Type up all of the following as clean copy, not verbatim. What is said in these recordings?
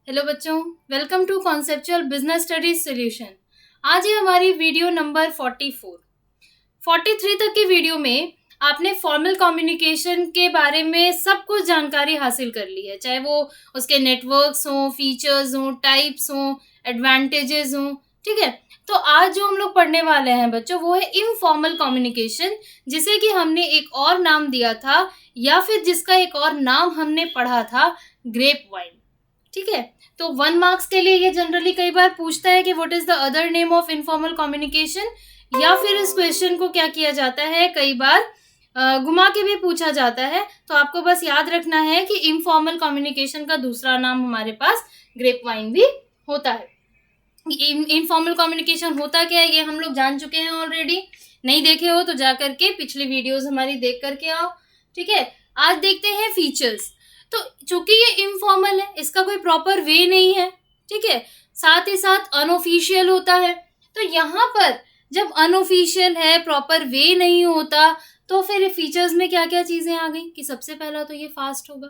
Hello बच्चों, welcome to conceptual business studies solution. आज है हमारी वीडियो नंबर 44। 43 तक की वीडियो में आपने फॉर्मल कम्युनिकेशन के बारे में सब कुछ जानकारी हासिल कर ली है, चाहे वो उसके नेटवर्क्स हों, फीचर्स हों, टाइप्स हों, एडवांटेजेस हों। ठीक है, तो आज जो हम लोग पढ़ने वाले हैं बच्चों वो है इनफॉर्मल कम्युनिकेशन, जिसे कि हमने एक और नाम दिया था या फिर जिसका एक और नाम हमने पढ़ा था ग्रेप वाइन। ठीक है, तो 1 मार्क्स के लिए ये जनरली कई बार पूछता है कि what is the other name of informal communication, या फिर इस क्वेश्चन को क्या किया जाता है, कई बार घुमा के भी पूछा जाता है। तो आपको बस याद रखना है कि इनफॉर्मल कम्युनिकेशन का दूसरा नाम हमारे पास ग्रेप वाइन भी होता है। इनफॉर्मल कम्युनिकेशन होता क्या है ये हम लोग जान चुके हैं ऑलरेडी। नहीं देखे हो तो जा करके पिछली वीडियोस हमारी देख करके आओ। ठीक है, आज देखते हैं फीचर्स। तो चूंकि ये इनफॉर्मल है, इसका कोई प्रॉपर वे नहीं है, ठीक है, साथ ही साथ अनऑफिशियल होता है। तो यहाँ पर जब अनऑफिशियल है, प्रॉपर वे नहीं होता, तो फिर फीचर्स में क्या क्या चीजें आ गई कि सबसे पहला तो ये फास्ट होगा।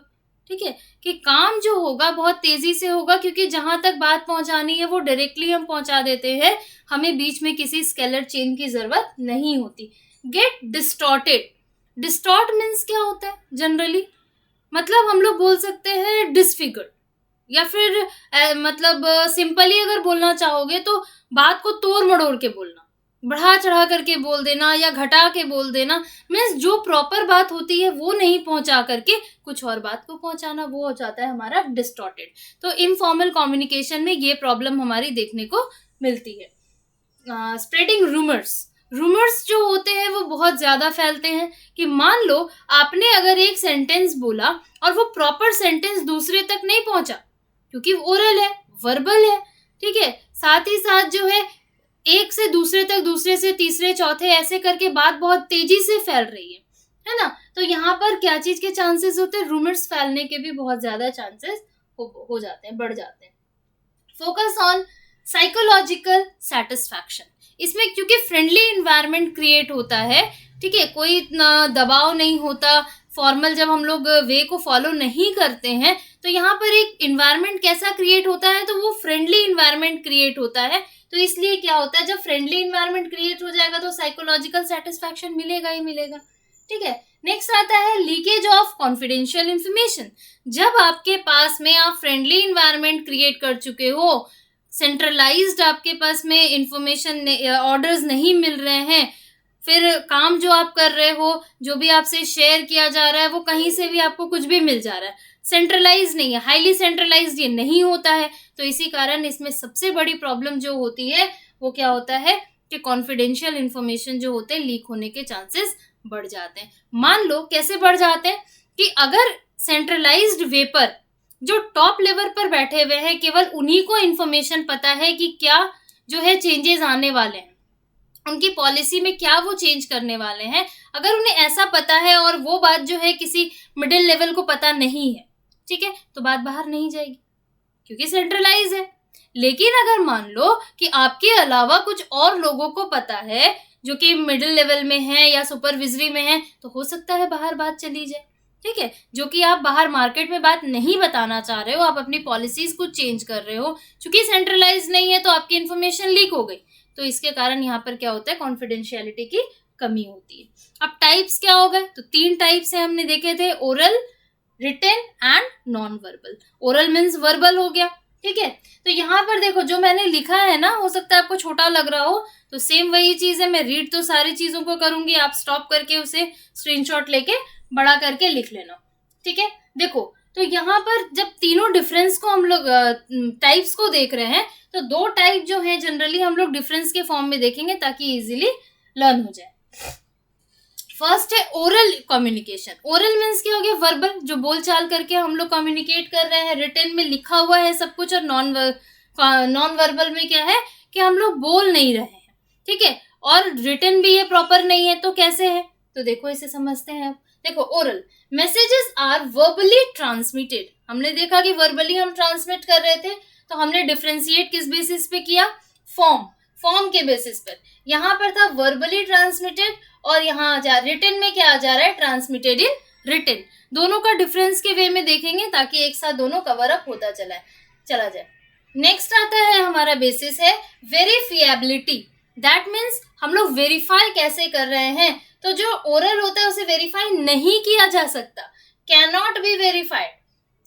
ठीक है, कि काम जो होगा बहुत तेजी से होगा, क्योंकि जहां तक बात पहुंचानी है वो डायरेक्टली हम पहुंचा देते हैं, हमें बीच में किसी स्केलर चेन की जरूरत नहीं होती। Gate distorted. डिस्टॉर्ट मीन्स क्या होता है जनरली, मतलब हम लोग बोल सकते हैं डिसफिगर्ड, या फिर मतलब सिंपली अगर बोलना चाहोगे तो बात को तोड़ मड़ोड़ के बोलना, बढ़ा चढ़ा करके बोल देना या घटा के बोल देना। मीन्स जो प्रॉपर बात होती है वो नहीं पहुंचा करके कुछ और बात को पहुंचाना, वो हो जाता है हमारा डिस्टॉर्टेड। तो इनफॉर्मल कम्युनिकेशन में ये प्रॉब्लम हमारी देखने को मिलती है। Spreading rumours. रूमर्स जो होते हैं वो बहुत ज्यादा फैलते हैं, कि मान लो आपने अगर एक सेंटेंस बोला और वो प्रॉपर सेंटेंस दूसरे तक नहीं पहुंचा, क्योंकि ओरल है, वर्बल है, ठीक है, साथ ही साथ जो है एक से दूसरे तक, दूसरे से तीसरे चौथे, ऐसे करके बात बहुत तेजी से फैल रही है ना। तो यहाँ पर क्या चीज के चांसेस होते हैं, रूमर्स फैलने के भी बहुत ज्यादा चांसेस हो जाते हैं, बढ़ जाते हैं। Focus on psychological satisfaction. इसमें क्योंकि फ्रेंडली इन्वायरमेंट क्रिएट होता है, ठीक है, कोई इतना दबाव नहीं होता, फॉर्मल जब हम लोग वे को फॉलो नहीं करते हैं, तो यहाँ पर एक इन्वायरमेंट कैसा क्रिएट होता है, तो वो फ्रेंडली इन्वायरमेंट क्रिएट होता है। तो इसलिए क्या होता है, जब फ्रेंडली इन्वायरमेंट क्रिएट हो जाएगा तो साइकोलॉजिकल सेटिस्फैक्शन मिलेगा ही मिलेगा। ठीक है, नेक्स्ट आता है लीकेज ऑफ कॉन्फिडेंशियल इंफॉर्मेशन। जब आपके पास में आप फ्रेंडली इन्वायरमेंट क्रिएट कर चुके हो, सेंट्रलाइज्ड आपके पास में इंफॉर्मेशन, ऑर्डर्स नहीं मिल रहे हैं, फिर काम जो आप कर रहे हो, जो भी आपसे शेयर किया जा रहा है, वो कहीं से भी आपको कुछ भी मिल जा रहा है, सेंट्रलाइज नहीं है, हाईली सेंट्रलाइज्ड ये नहीं होता है। तो इसी कारण इसमें सबसे बड़ी प्रॉब्लम जो होती है वो क्या होता है कि कॉन्फिडेंशियल इंफॉर्मेशन जो होते हैं लीक होने के चांसेस बढ़ जाते हैं। मान लो कैसे बढ़ जाते हैं, कि अगर सेंट्रलाइज्ड वे पर जो टॉप लेवल पर बैठे हुए हैं, केवल उन्हीं को इन्फॉर्मेशन पता है कि क्या जो है चेंजेस आने वाले हैं, उनकी पॉलिसी में क्या वो चेंज करने वाले हैं, अगर उन्हें ऐसा पता है और वो बात जो है किसी मिडिल लेवल को पता नहीं है, ठीक है, तो बात बाहर नहीं जाएगी क्योंकि सेंट्रलाइज है। लेकिन अगर मान लो कि आपके अलावा कुछ और लोगों को पता है जो कि मिडिल लेवल में है या सुपरविजरी में है, तो हो सकता है बाहर बात चली जाए। ठीक है, जो कि आप बाहर मार्केट में बात नहीं बताना चाह रहे हो, आप अपनी पॉलिसीज को चेंज कर रहे हो, क्योंकि सेंट्रलाइज नहीं है तो आपकी इन्फॉर्मेशन लीक हो गई। तो इसके कारण यहाँ पर क्या होता है, कॉन्फिडेंशियलिटी की कमी होती है। अब टाइप्स क्या हो गए, तो 3 टाइप्स है हमने देखे थे, oral, written and non verbal. Oral means verbal हो गया, ठीक है। तो यहाँ पर देखो जो मैंने लिखा है ना, हो सकता है आपको छोटा लग रहा हो, तो सेम वही चीज है। मैं रीड तो सारी चीजों को करूंगी, आप स्टॉप करके उसे स्क्रीनशॉट लेके बड़ा करके लिख लेना। ठीक है, देखो तो यहाँ पर जब तीनों डिफरेंस को हम लोग टाइप्स को देख रहे हैं, तो 2 टाइप जो है जनरली हम लोग डिफरेंस के फॉर्म में देखेंगे ताकि इजीली लर्न हो जाए। फर्स्ट है ओरल कम्युनिकेशन। ओरल मीन्स क्या हो गया, वर्बल, जो बोल चाल करके हम लोग कम्युनिकेट कर रहे हैं, रिटन में लिखा हुआ है सब कुछ, और नॉन वर्बल में क्या है कि हम लोग बोल नहीं रहे हैं, ठीक है, और रिटन भी ये प्रॉपर नहीं है। तो कैसे है, तो देखो इसे समझते हैं। देखो oral, messages are verbally transmitted. हमने देखा कि वर्बली हम ट्रांसमिट कर रहे थे, तो हमने डिफ्रेंशिएट किस बेसिस पे किया, फॉर्म के बेसिस पर। यहाँ पर था वर्बली ट्रांसमिटेड, और यहाँ रिटन में क्या आ जा रहा है, ट्रांसमिटेड इन रिटन। दोनों का डिफरेंस के वे में देखेंगे ताकि एक साथ दोनों कवर अप होता चला है। चला जाए। नेक्स्ट आता है हमारा बेसिस है वेरीफिएबिलिटी। दैट मीन्स हम लोग वेरीफाई कैसे कर रहे हैं। तो जो ओरल होता है उसे वेरीफाई नहीं किया जा सकता, कैन नॉट बी वेरीफाइड,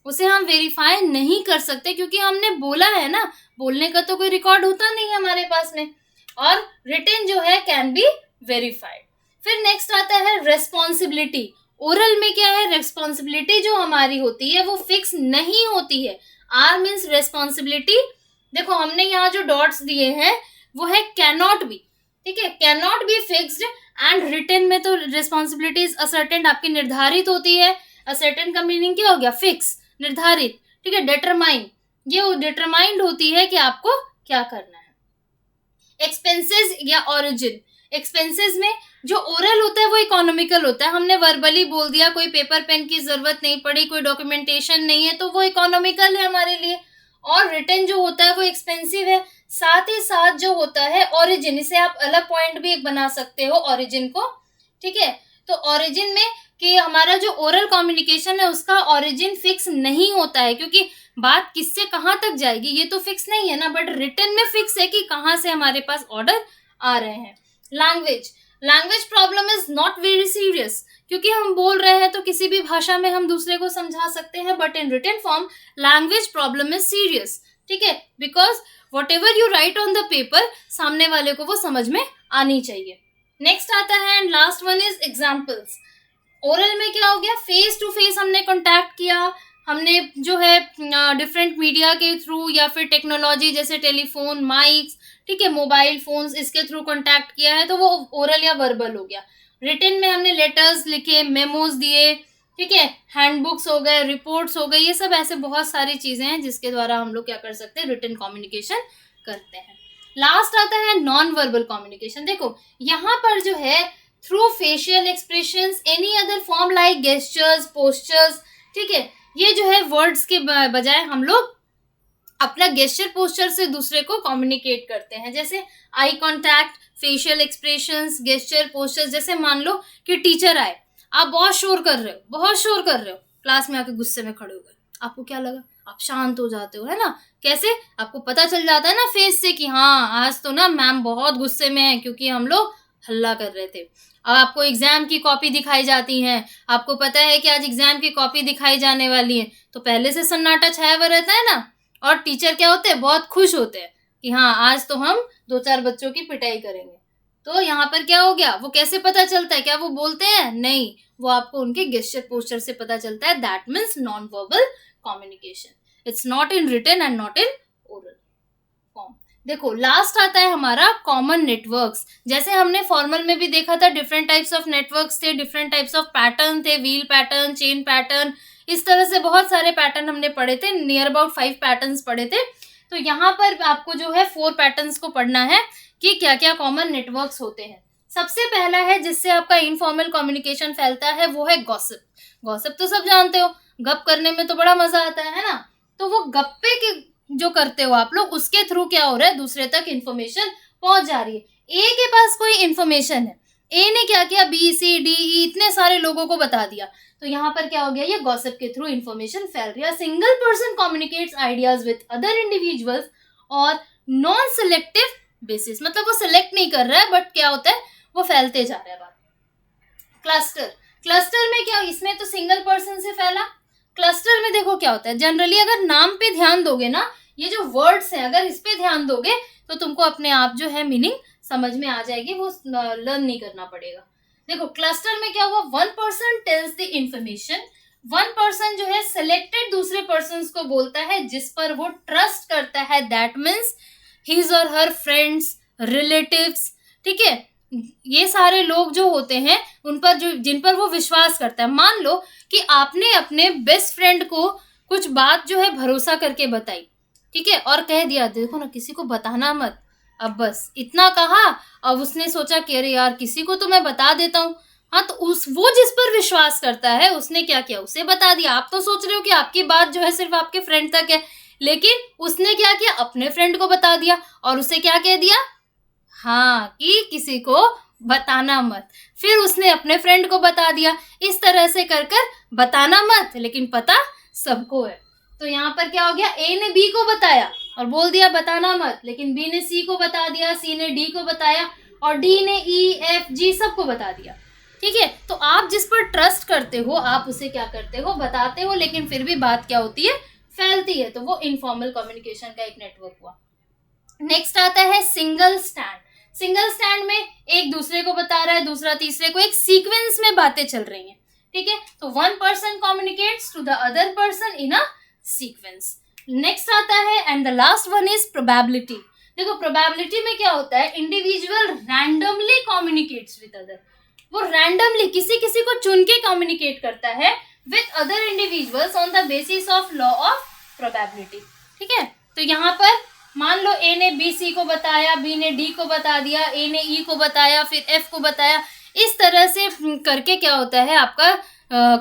उसे हम वेरीफाई नहीं कर सकते क्योंकि हमने बोला है ना, बोलने का तो कोई रिकॉर्ड होता नहीं है हमारे पास में। और रिटन जो है कैन बी वेरीफाइड। फिर नेक्स्ट आता है रेस्पॉन्सिबिलिटी। ओरल में क्या है, रेस्पॉन्सिबिलिटी जो हमारी होती है वो फिक्स नहीं होती है। आर मीन्स रेस्पॉन्सिबिलिटी, देखो हमने यहाँ जो डॉट्स दिए हैं वो है कैन नॉट बी, ठीक है, can not be fixed. And written में तो रिस्पॉन्सिबिलिटीज असर्टेन आपकी निर्धारित होती है। असर्टेन का मीनिंग क्या हो गया, फिक्स, निर्धारित, ठीक है। डिटरमाइन, ये डिटरमाइंड होती है कि आपको क्या करना है। एक्सपेंसेस या ओरिजिन, एक्सपेंसेस में जो ओरल होता है वो इकोनॉमिकल होता है, हमने वर्बली बोल दिया, कोई पेपर पेन की जरूरत नहीं पड़ी, कोई डॉक्यूमेंटेशन नहीं है, तो वो इकोनॉमिकल है हमारे लिए। और रिटन जो होता है वो एक्सपेंसिव है। साथ ही साथ जो होता है ओरिजिन, इसे आप अलग पॉइंट भी एक बना सकते हो ओरिजिन को, ठीक है। तो ओरिजिन में कि हमारा जो ओरल कम्युनिकेशन है उसका ओरिजिन फिक्स नहीं होता है, क्योंकि बात किससे कहाँ तक जाएगी ये तो फिक्स नहीं है ना, बट रिटन में फिक्स है कि कहाँ से हमारे पास ऑर्डर आ रहे हैं। Language, language problem is not very serious, क्योंकि हम बोल रहे हैं तो किसी भी भाषा में हम दूसरे को समझा सकते हैं, but in written form language problem is serious, ठीक है, because whatever you write on the paper सामने वाले को वो समझ में आनी चाहिए। नेक्स्ट आता है and last one is examples. Oral में क्या हो गया, फेस टू फेस हमने कॉन्टैक्ट किया, हमने जो है डिफरेंट मीडिया के थ्रू या फिर टेक्नोलॉजी जैसे टेलीफोन, माइक्स, ठीक है, मोबाइल फोन्स, इसके थ्रू कॉन्टैक्ट किया है तो वो ओरल या वर्बल हो गया। रिटन में हमने लेटर्स लिखे, मेमोज दिए, ठीक है, हैंडबुक्स हो गए, रिपोर्ट्स हो गए, ये सब ऐसे बहुत सारी चीजें हैं जिसके द्वारा हम लोग क्या कर सकते हैं, रिटन कम्युनिकेशन करते हैं। लास्ट आता है नॉन वर्बल कम्युनिकेशन। देखो यहाँ पर जो है through facial expressions, any other form like gestures, postures, ठीक है, ये जो है वर्ड्स के बजाय हम लोग अपना गेस्चर पोस्चर से दूसरे को कम्युनिकेट करते हैं, जैसे eye contact, facial expressions, gesture, postures. जैसे मान लो कि टीचर आए, आप बहुत शोर कर रहे हो, बहुत शोर कर रहे हो, क्लास में आके गुस्से में खड़े हो गए, आपको क्या लगा, आप शांत हो जाते हो, है ना। कैसे, आपको पता चल जाता है ना फेस से कि हाँ आज तो ना मैम बहुत गुस्से में है क्योंकि हम लोग हल्ला कर रहे थे। अब आपको एग्जाम की कॉपी दिखाई जाती है, आपको पता है कि आज एग्जाम की कॉपी दिखाई जाने वाली है, तो पहले से सन्नाटा छाया हुआ रहता है ना। और टीचर क्या होते हैं, बहुत खुश होते हैं कि हाँ आज तो हम 2-4 बच्चों की पिटाई करेंगे। तो यहाँ पर क्या हो गया, वो कैसे पता चलता है, क्या वो बोलते हैं, नहीं, वो आपको उनके गेस्चर पोस्चर से पता चलता है। That means non verbal communication, it's not in written and not in oral form. देखो लास्ट आता है हमारा कॉमन नेटवर्क्स। जैसे हमने फॉर्मल में भी देखा था, डिफरेंट टाइप्स ऑफ नेटवर्क्स थे, डिफरेंट टाइप्स ऑफ पैटर्न थे, व्हील पैटर्न, चेन पैटर्न, इस तरह से बहुत सारे पैटर्न हमने पढ़े थे, नियर अबाउट 5 पैटर्न्स पढ़े थे। तो यहाँ पर आपको जो है 4 पैटर्न्स को पढ़ना है कि क्या क्या कॉमन नेटवर्क्स होते हैं। सबसे पहला है जिससे आपका इनफॉर्मल कम्युनिकेशन फैलता है वो है गॉसिप। गॉसिप तो सब जानते हो, गप करने में तो बड़ा मजा आता है ना। तो वो गप्पे के जो करते हो आप लोग, उसके थ्रू क्या हो रहा है, दूसरे तक इन्फॉर्मेशन पहुंच जा रही है। ए के पास कोई इन्फॉर्मेशन है, ए ने क्या किया, बी सी डी ई इतने सारे लोगों को बता दिया, तो यहाँ पर क्या हो गया, ये गॉसिप के थ्रू इन्फॉर्मेशन फैल रही है। Single person communicates ideas with other individuals और नॉन सिलेक्टिव बेसिस, मतलब वो सिलेक्ट नहीं कर रहा है बट क्या होता है, वो फैलते जा रहा है बात। क्लस्टर, क्लस्टर में क्या, इसमें तो सिंगल पर्सन से फैला। क्लस्टर में देखो क्या होता है, जनरली अगर नाम पे ध्यान दोगे ना, ये जो वर्ड्स हैं अगर इस पे ध्यान दोगे तो तुमको अपने आप जो है मीनिंग समझ में आ जाएगी, वो लर्न नहीं करना पड़ेगा। देखो क्लस्टर में क्या हुआ, 1 person tells the information, 1 person जो है सिलेक्टेड दूसरे पर्सन को बोलता है जिस पर वो ट्रस्ट करता है, दैट मीन्स हिज और हर फ्रेंड्स, रिलेटिव्स, ठीक है, ये सारे लोग जो होते हैं उन पर जो, जिन पर वो विश्वास करता है। मान लो कि आपने अपने बेस्ट फ्रेंड को कुछ बात जो है भरोसा करके बताई, ठीक है, और कह दिया देखो ना किसी को बताना मत, अब बस इतना कहा, अब उसने सोचा कि अरे यार किसी को तो मैं बता देता हूँ, हाँ, तो वो जिस पर विश्वास करता है उसने क्या किया, उसे बता दिया। आप तो सोच रहे हो कि आपकी बात जो है सिर्फ आपके फ्रेंड तक है, लेकिन उसने क्या किया, अपने फ्रेंड को बता दिया और उसे क्या कह दिया, हाँ, कि किसी को बताना मत, फिर उसने अपने फ्रेंड को बता दिया। इस तरह से कर कर बताना मत लेकिन पता सबको है। तो यहाँ पर क्या हो गया, ए ने बी को बताया और बोल दिया बताना मत, लेकिन बी ने सी को बता दिया, सी ने डी को बताया और डी ने ई एफ जी सबको बता दिया। ठीक है, तो आप जिस पर ट्रस्ट करते हो आप उसे क्या करते हो, बताते हो, लेकिन फिर भी बात क्या होती है, फैलती है। तो वो इनफॉर्मल कम्युनिकेशन का एक नेटवर्क हुआ। नेक्स्ट आता है सिंगल स्टैंड। सिंगल स्टैंड में एक दूसरे को बता रहा है, दूसरा तीसरे को, एक सीक्वेंस में बातें चल रही हैं। ठीक है, तो one person communicates to the other person in a sequence. Next आता है and the last one is probability. देखो प्रोबेबिलिटी में क्या होता है, individual randomly communicates with other. वो रैंडमली किसी किसी को चुन के कम्युनिकेट करता है with other individuals on the basis of law of probability. ठीक है, तो यहाँ पर मान लो ए ने बी सी को बताया, बी ने डी को बता दिया, ए ने ई को बताया, फिर एफ को बताया। इस तरह से करके क्या होता है, आपका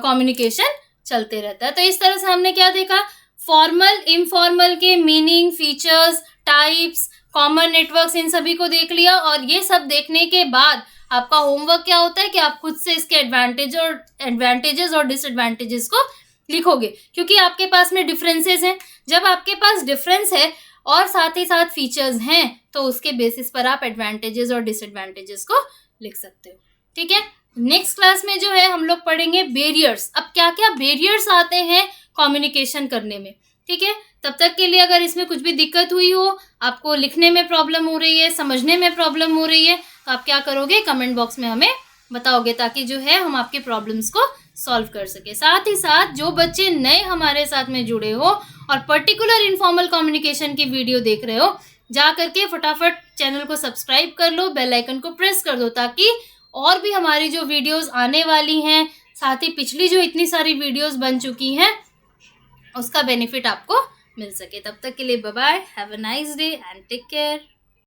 कम्युनिकेशन चलते रहता है। तो इस तरह से हमने क्या देखा, फॉर्मल इनफॉर्मल के meaning, features, types, common networks, इन सभी को देख लिया। और ये सब देखने के बाद आपका होमवर्क क्या होता है कि आप खुद से इसके एडवांटेजेस और डिसएडवांटेजेस को लिखोगे, क्योंकि आपके पास में डिफरेंसेस हैं। जब आपके पास डिफरेंस है और साथ ही साथ फीचर्स हैं तो उसके बेसिस पर आप एडवांटेजेस और डिसएडवांटेजेस को लिख सकते हो। ठीक है, नेक्स्ट क्लास में जो है हम लोग पढ़ेंगे बैरियर्स। अब क्या क्या बैरियर्स आते हैं कम्युनिकेशन करने में। ठीक है, तब तक के लिए अगर इसमें कुछ भी दिक्कत हुई हो, आपको लिखने में प्रॉब्लम हो रही है, समझने में प्रॉब्लम हो रही है, तो आप क्या करोगे, कमेंट बॉक्स में हमें बताओगे, ताकि जो है हम आपके प्रॉब्लम्स को सॉल्व कर सके। साथ ही साथ जो बच्चे नए हमारे साथ में जुड़े हो और पर्टिकुलर इनफॉर्मल कम्युनिकेशन की वीडियो देख रहे हो, जा करके फटाफट चैनल को सब्सक्राइब कर लो, बेल आइकन को प्रेस कर दो, ताकि और भी हमारी जो वीडियोस आने वाली हैं, साथ ही पिछली जो इतनी सारी वीडियोस बन चुकी हैं, उसका बेनिफिट आपको मिल सके। तब तक के लिए bye bye, have a nice day and take care.